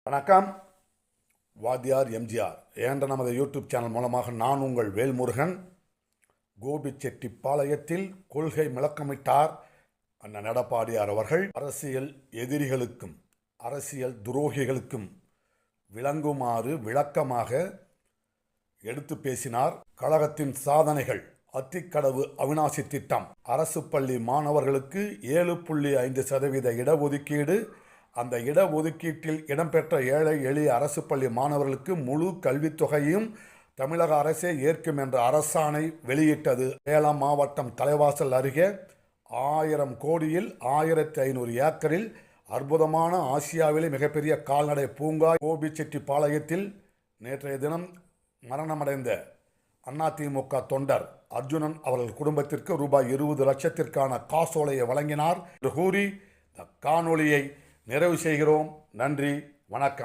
வணக்கம். வாத்தியார் எம்ஜிஆர் என்ற நமது யூடியூப் சேனல் மூலமாக நான் உங்கள் வேல்முருகன். கோபிச்செட்டிப்பாளையத்தில் கொள்கை விளக்கமிட்டார் அண்ணன் எடப்பாடியார் அவர்கள். அரசியல் எதிரிகளுக்கும் அரசியல் துரோகிகளுக்கும் விளங்குமாறு விளக்கமாக எடுத்து பேசினார். கழகத்தின் சாதனைகள், அத்திக்கடவு அவிநாசி திட்டம், அரசு பள்ளி மாணவர்களுக்கு 7.5% இடஒதுக்கீடு, அந்த இடஒதுக்கீட்டில் இடம்பெற்ற ஏழை எளிய அரசு பள்ளி மாணவர்களுக்கு முழு கல்வித்தொகையும் தமிழக அரசே ஏற்கும் என்ற அரசாணை வெளியிட்டது. சேலம் மாவட்டம் தலைவாசல் அருகே 1000 கோடியில் 1500 ஏக்கரில் அற்புதமான ஆசியாவிலே மிகப்பெரிய கால்நடை பூங்கா கோபிச்செட்டிப்பாளையத்தில் நேற்றைய தினம் மரணமடைந்த அதிமுக தொண்டர் அர்ஜுனன் அவர்கள் குடும்பத்திற்கு ரூபாய் 20 லட்சத்திற்கான காசோலையை வழங்கினார் என்று கூறி இந்த காணொளியை நிறைவு செய்கிறோம். நன்றி, வணக்கம்.